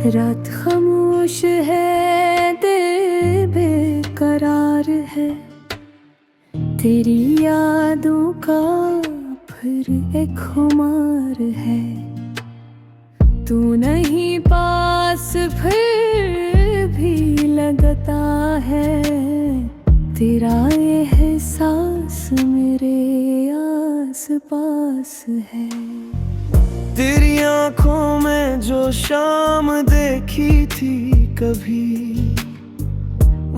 रात खामोश है, दिल बेकरार है, तेरी यादों का फिर एक खुमार है। तू नहीं पास फिर भी लगता है, तेरा एहसास मेरे आस पास है। तेरी आंखों में जो शाम देखी थी कभी,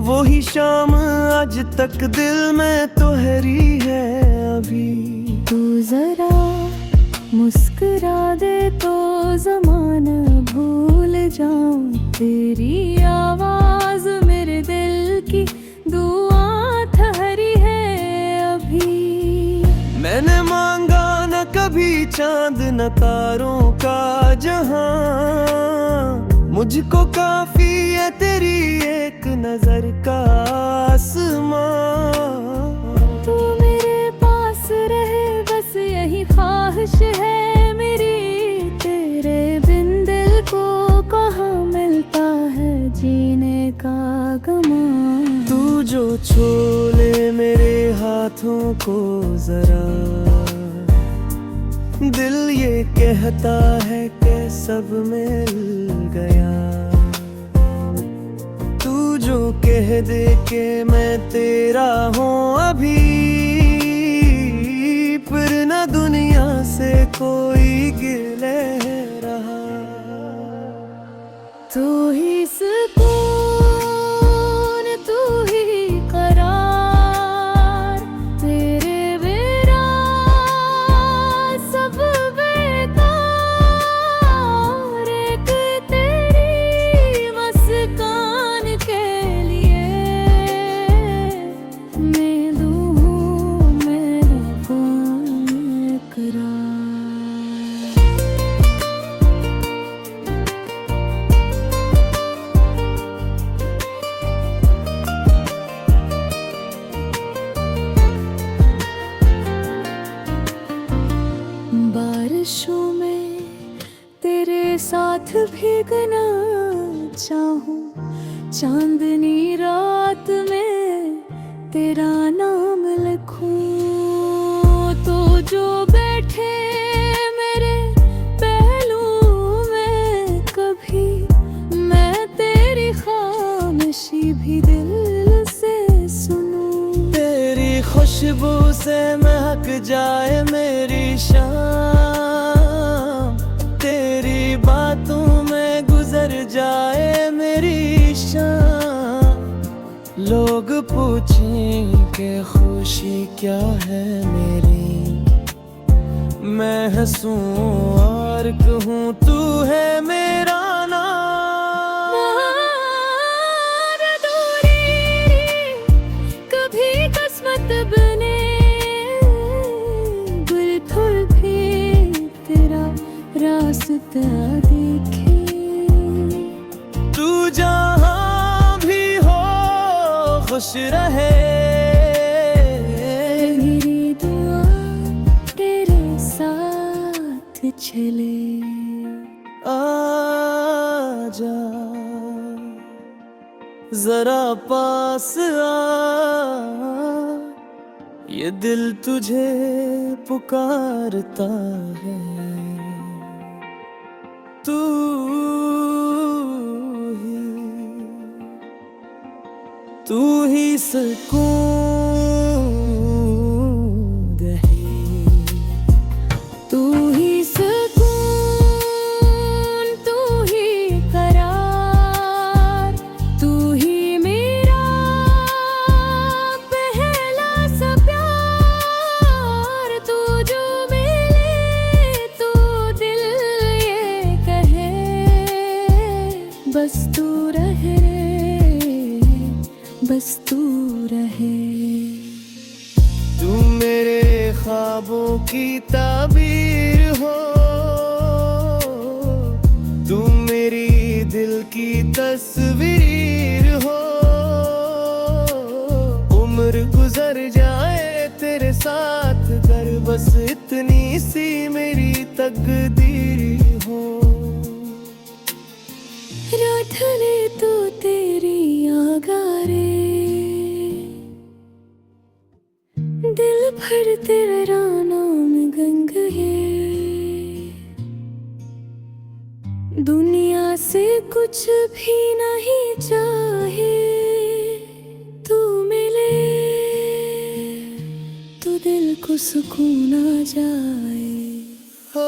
वही शाम आज तक दिल में तोहरी है अभी। तू जरा मुस्कुरा दे तो ज़माना भूल जाऊं, तेरी आवाज़ मेरे दिल की दुआ ठहरी है अभी। मैंने मांगा न कभी चांद न तारों का जहां, मुझको काफी है तेरी एक नजर का आसमां। तू मेरे पास रहे बस यही ख्वाहिश है मेरी, तेरे बिन दिल को कहाँ मिलता है जीने का गमा। तू जो छोले मेरे हाथों को जरा, दिल ये कहता है कि सब मिल गया। तू जो कह दे कि मैं तेरा हूँ अभी, फिर न दुनिया से कोई गिले रहा। तू ही सुकून, तू ही करार, तेरे बिना सब बेकार। एक तेरी मुस्कान के लिए मैं दूँ मेरे को इकरार। बारिशों में तेरे साथ भीगना चाहूं, चांदनी रात में तेरा नाम लिखूं। तो जो बैठे मेरे पहलू में कभी, मैं तेरी खामोशी भी दिल से सुनूं। तेरी खुशबू से महक जाए मेरी शाम, तेरी बातों में गुजर जाए मेरी शाम। लोग पूछें कि खुशी क्या है मेरी, मैं हंसूं और कहूँ तू है मेरा नाम। और दूरी कभी किस्मत बने, गुल भी तेरा रास्ता देखे। तू जहाँ भी हो खुश रहे, मेरी दुआ तेरे साथ चले। आजा जरा पास आ, ये दिल तुझे पुकारता है। तू ही सुकून है, तू ही सुकून, तू ही करार, तू ही मेरा पहला सा प्यार। तू जो मिले तो दिल ये कहे, बस तू रहे, बस तू रहे। तू मेरे ख्वाबों की ताबीर हो, तू मेरी की तस्वीर हो। उम्र गुजर जाए तेरे साथ कर, बस इतनी सी मेरी तकदीर हो। राधने तो तेरी आगारे, दिल भर तेरा नाम गंग है। दुनिया से कुछ भी नहीं चाहे, तू मिले तो दिल को सुकून आ जाए। हो